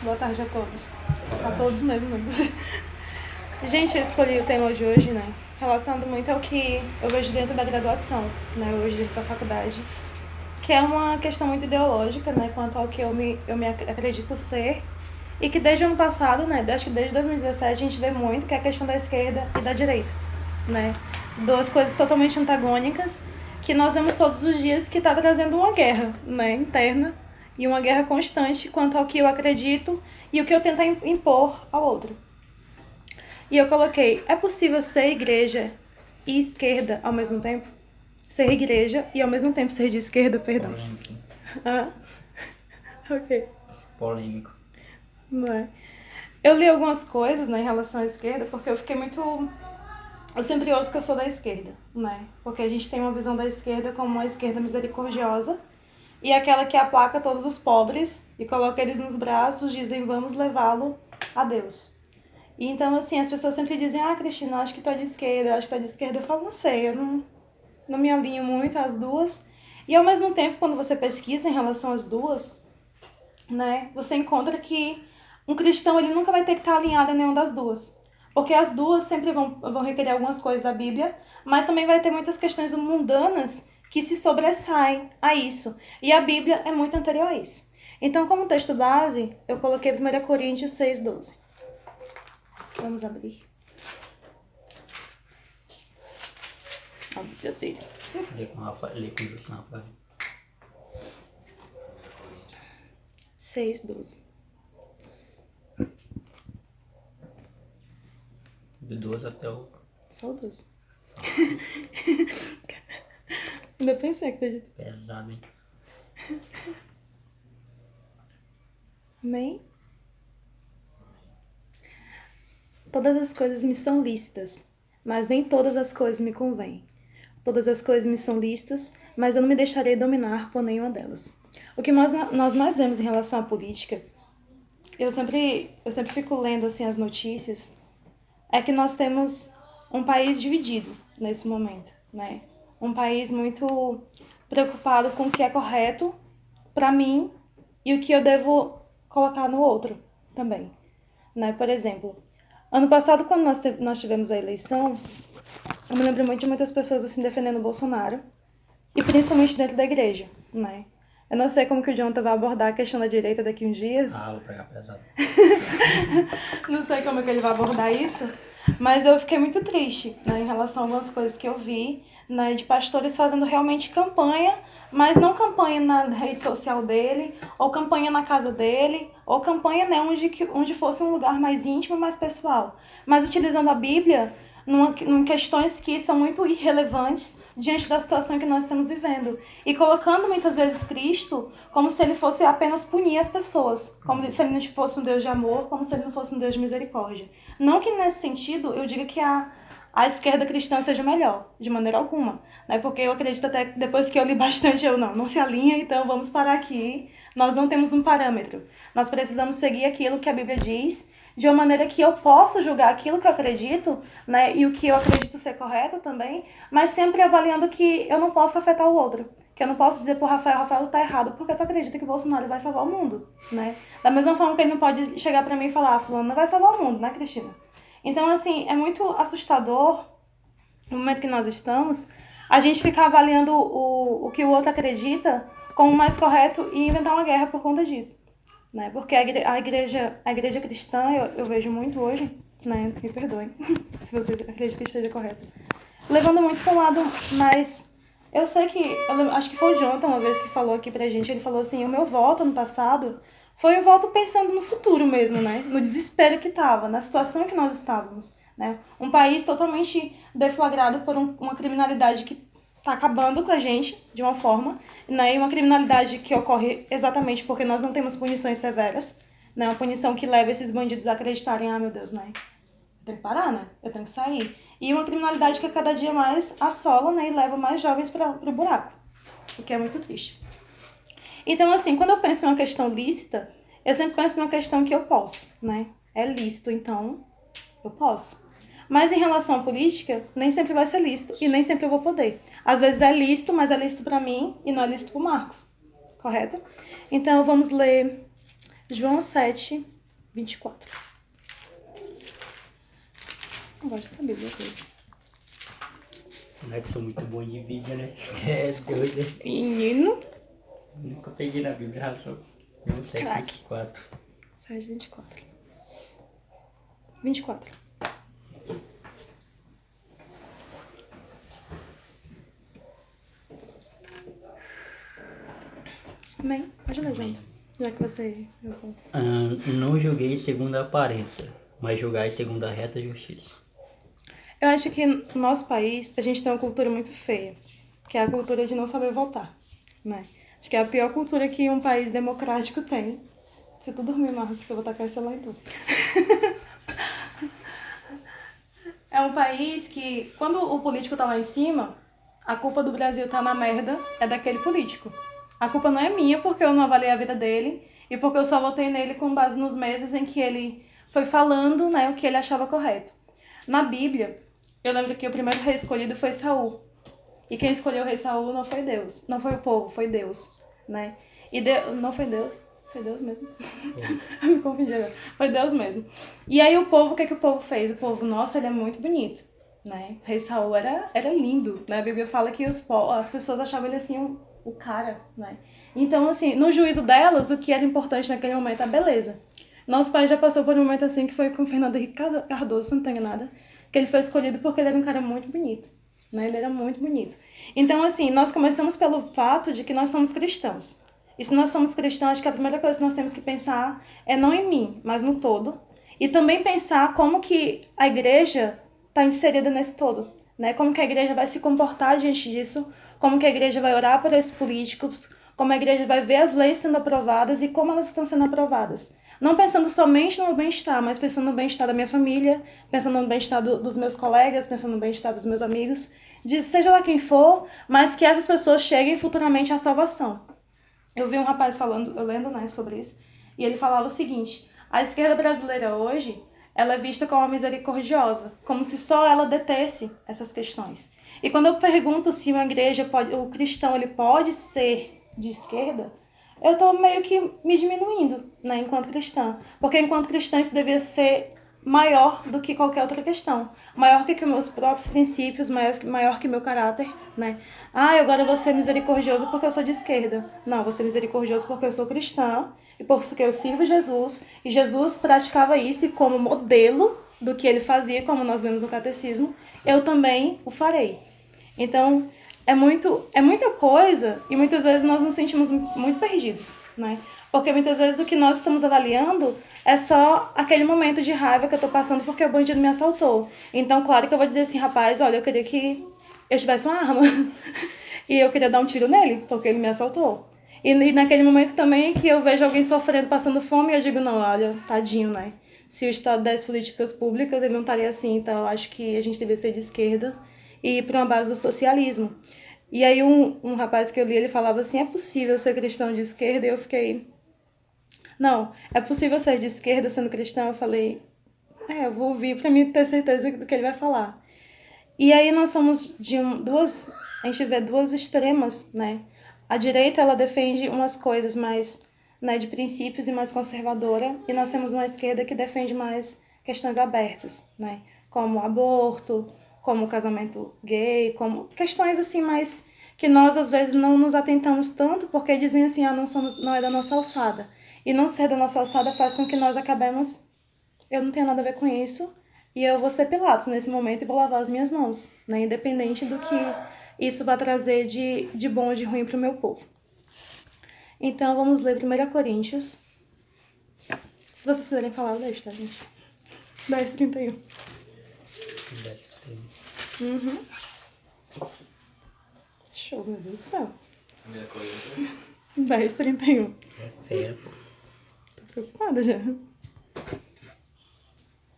Boa tarde a todos. A todos mesmo. Gente, eu escolhi o tema de hoje, né? Relacionado muito ao que eu vejo dentro da graduação, né? Hoje dentro da faculdade. Que é uma questão muito ideológica, né? Quanto ao que eu me acredito ser. E que desde o ano passado, né? Acho que desde 2017 a gente vê muito que é a questão da esquerda e da direita, né? Duas coisas totalmente antagônicas que nós vemos todos os dias que está trazendo uma guerra, né? Interna. E uma guerra constante quanto ao que eu acredito e o que eu tento impor ao outro. E eu coloquei, é possível ser igreja e esquerda ao mesmo tempo? Ser igreja e ao mesmo tempo ser de esquerda, perdão. Polêmico. Ah, ok. Polêmico. Não é. Eu li algumas coisas, né, em relação à esquerda, porque eu fiquei muito... Eu sempre ouço que eu sou da esquerda, né? Porque a gente tem uma visão da esquerda como uma esquerda misericordiosa e aquela que aplaca todos os pobres e coloca eles nos braços, dizem, vamos levá-lo a Deus. E então, assim, as pessoas sempre dizem, Cristina, acho que tu é de esquerda, acho que tu é de esquerda. Eu falo, não sei, eu não me alinho muito às duas. E ao mesmo tempo, quando você pesquisa em relação às duas, né, você encontra que um cristão ele nunca vai ter que estar alinhado em nenhuma das duas. Porque as duas sempre vão requerer algumas coisas da Bíblia, mas também vai ter muitas questões mundanas que se sobressaem a isso. E a Bíblia é muito anterior a isso. Então, como texto base, eu coloquei 1 Coríntios 6:12. Vamos abrir. A Bíblia dele. Lê com o Rafael. 6:12. Do 12 até o... Só o 12. Ainda pensei que acredito. Pesado, hein? Amém? Todas as coisas me são lícitas, mas nem todas as coisas me convêm. Todas as coisas me são lícitas, mas eu não me deixarei dominar por nenhuma delas. O que nós mais vemos em relação à política, eu sempre fico lendo assim as notícias, é que nós temos um país dividido nesse momento, né? Um país muito preocupado com o que é correto para mim e o que eu devo colocar no outro também, né? Por exemplo, ano passado, quando nós tivemos a eleição, eu me lembro muito de muitas pessoas assim defendendo o Bolsonaro, e principalmente dentro da igreja, né? Eu não sei como que o Jonathan vai abordar a questão da direita daqui uns dias. Vou pegar pesado. Não sei como que ele vai abordar isso, mas eu fiquei muito triste, né, em relação a algumas coisas que eu vi, né, de pastores fazendo realmente campanha, mas não campanha na rede social dele, ou campanha na casa dele, ou campanha, né, onde fosse um lugar mais íntimo, mais pessoal, mas utilizando a Bíblia em questões que são muito irrelevantes diante da situação que nós estamos vivendo. E colocando muitas vezes Cristo como se ele fosse apenas punir as pessoas, como se ele não fosse um Deus de amor, como se ele não fosse um Deus de misericórdia. Não que nesse sentido eu diga que a esquerda cristã seja melhor, de maneira alguma, né? Porque eu acredito até que depois que eu li bastante, não se alinha, então vamos parar aqui. Nós não temos um parâmetro. Nós precisamos seguir aquilo que a Bíblia diz, de uma maneira que eu possa julgar aquilo que eu acredito, né, e o que eu acredito ser correto também, mas sempre avaliando que eu não posso afetar o outro. Que eu não posso dizer pro Rafael tá errado, porque tu acredita que o Bolsonaro vai salvar o mundo, né? Da mesma forma que ele não pode chegar pra mim e falar, fulano não vai salvar o mundo, né, Cristina? Então, assim, é muito assustador, no momento que nós estamos, a gente ficar avaliando o que o outro acredita como mais correto e inventar uma guerra por conta disso. Né? Porque a igreja cristã, eu vejo muito hoje, né? Me perdoem se vocês acreditam que esteja correto, levando muito para um lado mais... Eu sei que, acho que foi o Jonathan uma vez que falou aqui pra gente, ele falou assim, o meu voto ano passado foi um voto pensando no futuro mesmo, né? No desespero que estava, na situação que nós estávamos, né? Um país totalmente deflagrado por uma criminalidade que está acabando com a gente, de uma forma, né? E uma criminalidade que ocorre exatamente porque nós não temos punições severas, né? Uma punição que leva esses bandidos a acreditarem, meu Deus, né? Eu tenho que parar, né? Eu tenho que sair. E uma criminalidade que cada dia mais assola, né? E leva mais jovens para o buraco, o que é muito triste. Então, assim, quando eu penso em uma questão lícita, eu sempre penso numa questão que eu posso, né? É lícito, então eu posso. Mas em relação à política, nem sempre vai ser lícito e nem sempre eu vou poder. Às vezes é lícito, mas é lícito para mim e não é lícito para o Marcos. Correto? Então vamos ler João 7, 24. Eu gosto dessa Bíblia às vezes. Não é que sou muito bom de vídeo, né? É doido. Menino. Nunca peguei na Bíblia, já só. João 7, Craque. 24. 7, 24. 24. Amém? Pode ler junto. Já que você... Não julguei segundo a aparência, mas julgai segundo a reta justiça. Eu acho que no nosso país a gente tem uma cultura muito feia, que é a cultura de não saber votar, né? Acho que é a pior cultura que um país democrático tem. Se tu dormir, Marcos, eu vou tacar esse lá em tu. É um país que, quando o político tá lá em cima, a culpa do Brasil tá na merda é daquele político. A culpa não é minha porque eu não avaliei a vida dele e porque eu só votei nele com base nos meses em que ele foi falando, né, o que ele achava correto. Na Bíblia, eu lembro que o primeiro rei escolhido foi Saul. E quem escolheu o rei Saul não foi Deus, não foi o povo, foi Deus, né? Não foi Deus, foi Deus mesmo. Me confundi agora. Foi Deus mesmo. E aí o povo, o que o povo fez? O povo, nossa, ele é muito bonito, né? O rei Saul era lindo, né? A Bíblia fala que as pessoas achavam ele assim o cara, né? Então, assim, no juízo delas, o que era importante naquele momento é a beleza. Nosso país já passou por um momento assim que foi com o Fernando Henrique Cardoso, se não tenho nada, que ele foi escolhido porque ele era um cara muito bonito, né? Ele era muito bonito. Então, assim, nós começamos pelo fato de que nós somos cristãos. E se nós somos cristãos, acho que a primeira coisa que nós temos que pensar é não em mim, mas no todo. E também pensar como que a igreja está inserida nesse todo, né? Como que a igreja vai se comportar diante disso, como que a igreja vai orar por esses políticos, como a igreja vai ver as leis sendo aprovadas e como elas estão sendo aprovadas. Não pensando somente no meu bem-estar, mas pensando no bem-estar da minha família, pensando no bem-estar dos meus colegas, pensando no bem-estar dos meus amigos, de seja lá quem for, mas que essas pessoas cheguem futuramente à salvação. Eu vi um rapaz falando, eu lendo, né, sobre isso, e ele falava o seguinte: a esquerda brasileira hoje, ela é vista como misericordiosa, como se só ela detesse essas questões. E quando eu pergunto se uma igreja pode, o cristão ele pode ser de esquerda, eu estou meio que me diminuindo, né, enquanto cristã, porque enquanto cristã isso devia ser maior do que qualquer outra questão, maior que meus próprios princípios, maior que meu caráter, né? Ah, agora eu vou ser misericordioso porque eu sou de esquerda. Não, vou ser misericordioso porque eu sou cristã e porque eu sirvo Jesus. E Jesus praticava isso e como modelo do que ele fazia, como nós vemos no catecismo, eu também o farei. Então, é muita coisa e muitas vezes nós nos sentimos muito perdidos, né? Porque muitas vezes o que nós estamos avaliando é só aquele momento de raiva que eu tô passando porque o bandido me assaltou. Então, claro que eu vou dizer assim, rapaz, olha, eu queria que eu tivesse uma arma. E eu queria dar um tiro nele, porque ele me assaltou. E naquele momento também que eu vejo alguém sofrendo, passando fome, eu digo, não, olha, tadinho, né? Se o Estado desse políticas públicas, ele não estaria assim. Então, eu acho que a gente deveria ser de esquerda e ir para uma base do socialismo. E aí um rapaz que eu li, ele falava assim, é possível ser cristão de esquerda? E eu fiquei, não, é possível ser de esquerda sendo cristão? Eu falei, eu vou ouvir para mim ter certeza do que ele vai falar. E aí nós somos a gente vê duas extremas, né? A direita, ela defende umas coisas mais, né, de princípios e mais conservadora, e nós temos uma esquerda que defende mais questões abertas, né? Como aborto, como casamento gay, como questões assim mais que nós às vezes não nos atentamos tanto porque dizem assim, não é da nossa alçada. E não ser da nossa alçada faz com que nós acabemos, eu não tenho nada a ver com isso, e eu vou ser Pilatos nesse momento e vou lavar as minhas mãos, né? Independente do que isso vai trazer de bom ou de ruim para o meu povo. Então, vamos ler 1 Coríntios. Se vocês quiserem falar, eu deixo, tá, gente? 10:31. 10, 13. Uhum. Show, meu Deus do céu. 10:31. É fera, pô. Tô preocupada já.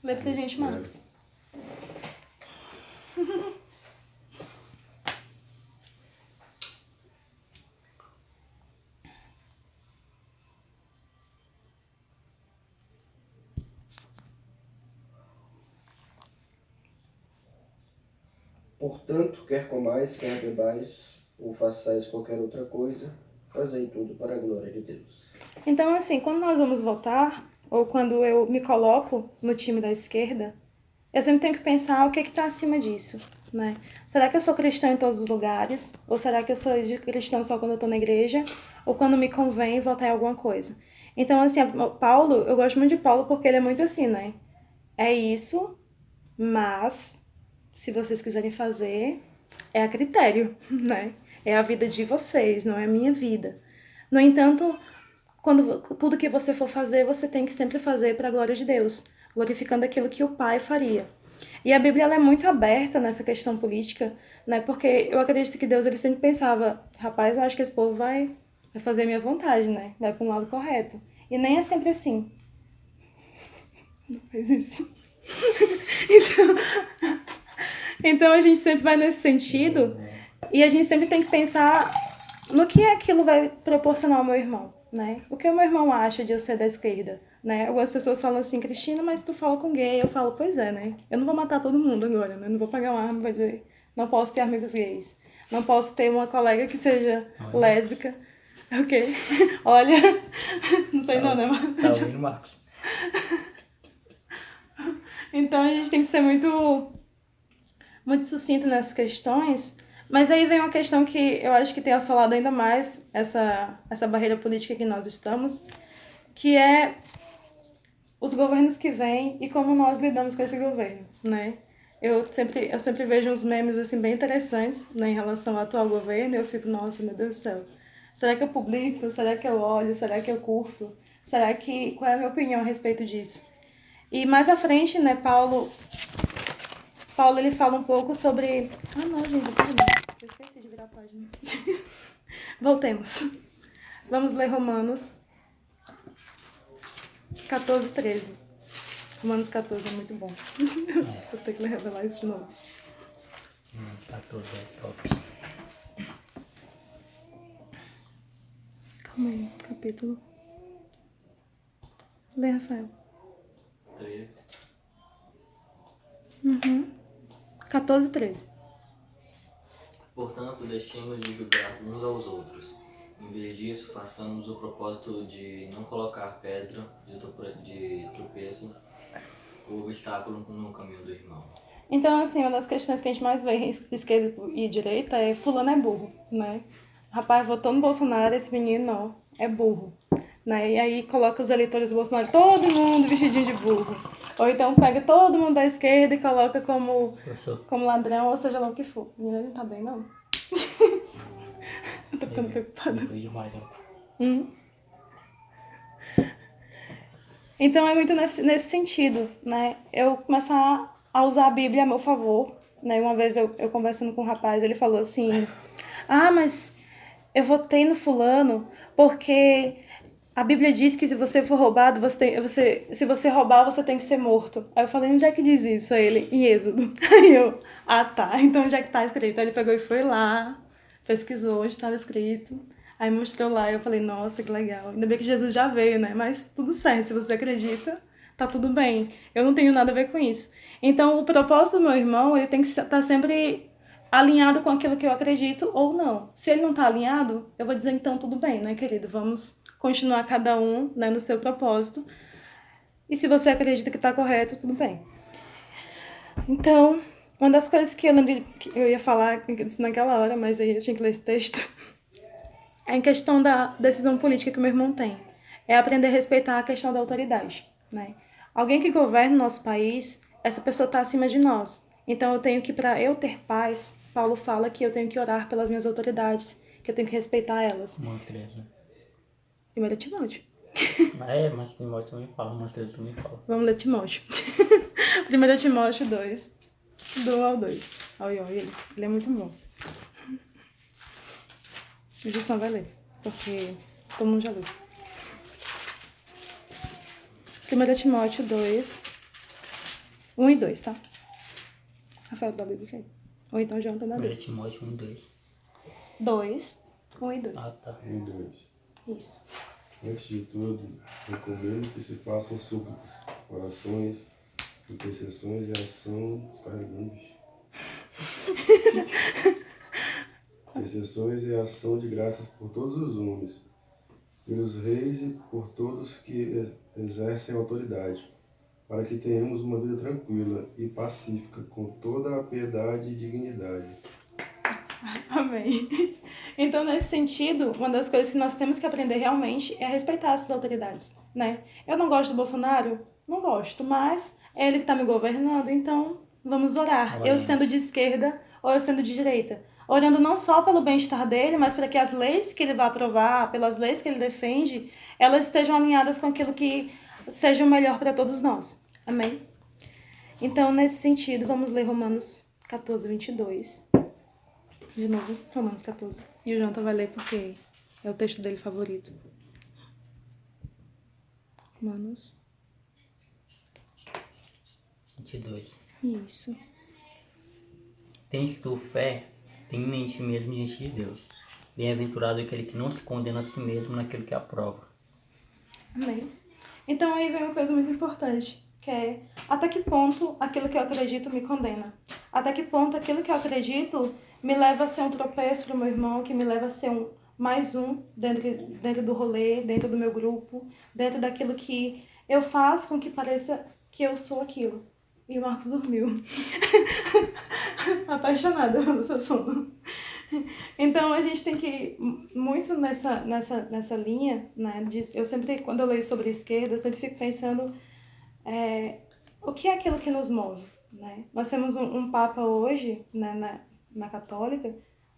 Lê pra gente, Marcos. Portanto, quer comais, quer bebais, ou façais qualquer outra coisa, fazei tudo para a glória de Deus. Então, assim, quando nós vamos votar, ou quando eu me coloco no time da esquerda, eu sempre tenho que pensar o que está acima disso, né? Será que eu sou cristã em todos os lugares? Ou será que eu sou cristã só quando eu estou na igreja? Ou quando me convém votar em alguma coisa? Então, assim, Paulo, eu gosto muito de Paulo porque ele é muito assim, né? É isso, mas se vocês quiserem fazer, é a critério, né? É a vida de vocês, não é a minha vida. No entanto, quando tudo que você for fazer, você tem que sempre fazer para a glória de Deus, glorificando aquilo que o Pai faria. E a Bíblia ela é muito aberta nessa questão política, né? Porque eu acredito que Deus ele sempre pensava, rapaz, eu acho que esse povo vai fazer a minha vontade, né? Vai para um lado correto. E nem é sempre assim. Não faz isso. Então a gente sempre vai nesse sentido e a gente sempre tem que pensar no que aquilo vai proporcionar ao meu irmão, né? O que o meu irmão acha de eu ser da esquerda, né? Algumas pessoas falam assim, Cristina, mas tu fala com gay. Eu falo, pois é, né? Eu não vou matar todo mundo agora, né? Não vou pegar uma arma pra dizer, não posso ter amigos gays. Não posso ter uma colega que seja lésbica. Ok. Olha, não sei não, né? Tá ouvindo, Marcos? Então a gente tem que ser muito sucinto nessas questões, mas aí vem uma questão que eu acho que tem assolado ainda mais essa barreira política que nós estamos, que é os governos que vêm e como nós lidamos com esse governo, né? Eu sempre vejo uns memes assim bem interessantes, né, em relação ao atual governo, e eu fico, nossa, meu Deus do céu. Será que eu publico? Será que eu olho? Será que eu curto? Qual é a minha opinião a respeito disso? E mais à frente, né, Paulo ele fala um pouco sobre. Ah, não, gente, perdão. Eu esqueci de virar a página. Voltemos. Vamos ler Romanos 14, 13. Romanos 14 é muito bom. Vou ter que revelar isso de novo. 14 é top. Calma aí, capítulo. Lê, Rafael. 13. 14, 13. Portanto, deixemos de julgar uns aos outros. Em vez disso, façamos o propósito de não colocar pedra de tropeço ou obstáculo no caminho do irmão. Então, assim, uma das questões que a gente mais vê em esquerda e direita é fulano é burro, né? Rapaz, votou no Bolsonaro, esse menino não, é burro. Né? E aí coloca os eleitores do Bolsonaro, todo mundo vestidinho de burro. Ou então pega todo mundo da esquerda e coloca como ladrão, ou seja lá o que for. O menino não tá bem, não. Eu tô ficando preocupada. Então é muito nesse sentido, né? Eu começar a usar a Bíblia a meu favor, né? Uma vez eu conversando com um rapaz, ele falou assim, ah, mas eu votei no fulano porque a Bíblia diz que se você for roubado, se você roubar, você tem que ser morto. Aí eu falei, onde é que diz isso? Aí ele, em Êxodo. Aí eu, ah tá, então onde é que tá escrito? Aí ele pegou e foi lá, pesquisou onde estava escrito. Aí mostrou lá e eu falei, nossa, que legal. Ainda bem que Jesus já veio, né? Mas tudo certo, se você acredita, tá tudo bem. Eu não tenho nada a ver com isso. Então, o propósito do meu irmão, ele tem que estar sempre alinhado com aquilo que eu acredito ou não. Se ele não tá alinhado, eu vou dizer, então, tudo bem, né, querido? Vamos continuar cada um, né, no seu propósito. E se você acredita que tá correto, tudo bem. Então, uma das coisas que eu lembrei que eu ia falar naquela hora, mas aí eu tinha que ler esse texto, é em questão da decisão política que o meu irmão tem. É aprender a respeitar a questão da autoridade, né? Alguém que governa o nosso país, essa pessoa está acima de nós. Então eu tenho que, para eu ter paz, Paulo fala que eu tenho que orar pelas minhas autoridades, que eu tenho que respeitar elas. Monstros, né? 1 Timóteo. Mas Timóteo também fala, Monstros também fala. Vamos ler Timóteo. 1 Timóteo 2, do 1 ao 2. Olha, ele é muito bom. O Gilson vai ler, porque todo mundo já leu. 1 Timóteo 2, 1 e 2, tá? Rafael, dá a Bíblia aí. Ou então João tá na 1 Bíblia. Timóteo 1, 2. 2, 1 e 2. Ah, tá. 1 e 2. Isso. Antes de tudo, recomendo que se façam súplicas, orações, intercessões e ação dos carregantes. Intercessões e ação de graças por todos os homens, pelos reis e por todos que exercem autoridade, para que tenhamos uma vida tranquila e pacífica, com toda a piedade e dignidade. Amém. Então, nesse sentido, uma das coisas que nós temos que aprender realmente é respeitar essas autoridades, né? Eu não gosto do Bolsonaro? Não gosto, mas é ele que está me governando, então vamos orar. Eu sendo de esquerda ou eu sendo de direita. Orando não só pelo bem-estar dele, mas para que as leis que ele vai aprovar, pelas leis que ele defende, elas estejam alinhadas com aquilo que seja o melhor para todos nós. Amém? Então, nesse sentido, vamos ler Romanos 14, 22. De novo, Romanos 14. E o Jonathan vai ler porque é o texto dele favorito. Romanos. 22. Isso. Tens tu fé? Tem em ti mesmo diante de Deus. Bem-aventurado aquele que não se condena a si mesmo naquilo que aprova. Amém. Então aí vem uma coisa muito importante, que é até que ponto aquilo que eu acredito me condena. Até que ponto aquilo que eu acredito me leva a ser um tropeço para o meu irmão, que me leva a ser mais um dentro do rolê, dentro do meu grupo, dentro daquilo que eu faço com que pareça que eu sou aquilo. E o Marcos dormiu. Apaixonada pelo seu sono. Então a gente tem que ir muito nessa linha, né? Eu sempre, quando eu leio sobre a esquerda, eu sempre fico pensando o que é aquilo que nos move, né? Nós temos um Papa hoje, né, na Católica,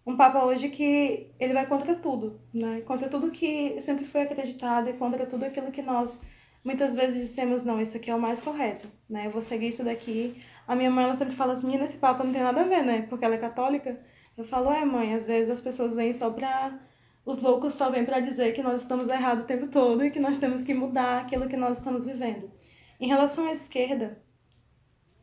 um Papa hoje que ele vai contra tudo, né? Contra tudo que sempre foi acreditado e contra tudo aquilo que nós muitas vezes dissemos, não, isso aqui é o mais correto, né? Eu vou seguir isso daqui. A minha mãe, ela sempre fala assim, menina, esse Papa não tem nada a ver, né? Porque ela é católica. Eu falo, mãe, às vezes as pessoas vêm só pra... Os loucos só vêm pra dizer que nós estamos errados o tempo todo e que nós temos que mudar aquilo que nós estamos vivendo. Em relação à esquerda,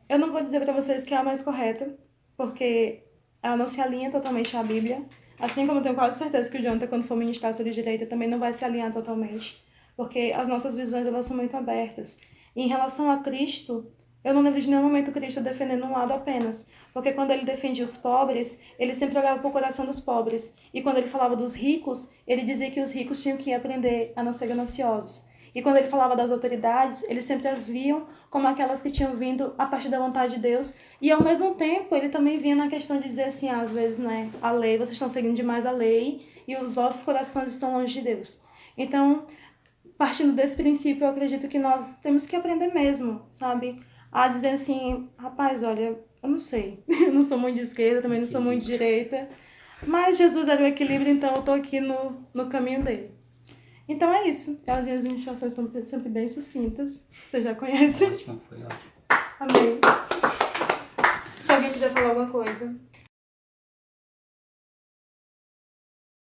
eu não vou dizer pra vocês que é a mais correta, porque ela não se alinha totalmente à Bíblia. Assim como eu tenho quase certeza que o Jonathan, quando for ministrar sobre direita, também não vai se alinhar totalmente. Porque as nossas visões, elas são muito abertas. E em relação a Cristo, eu não lembro de nenhum momento Cristo defendendo um lado apenas. Porque quando ele defendia os pobres, ele sempre olhava para o coração dos pobres. E quando ele falava dos ricos, ele dizia que os ricos tinham que aprender a não ser gananciosos. E quando ele falava das autoridades, eles sempre as viam como aquelas que tinham vindo a partir da vontade de Deus. E ao mesmo tempo, ele também vinha na questão de dizer assim, às vezes, né, a lei, vocês estão seguindo demais a lei e os vossos corações estão longe de Deus. Então, partindo desse princípio, eu acredito que nós temos que aprender mesmo, sabe? A dizer assim, rapaz, olha, eu não sei. Eu não sou muito de esquerda, também não sou muito de direita. Mas Jesus era o equilíbrio, então eu tô aqui no caminho dele. Então é isso. As minhas ministrações são sempre bem sucintas. Você já conhece. Ótimo, foi ótimo. Amém. Se alguém quiser falar alguma coisa.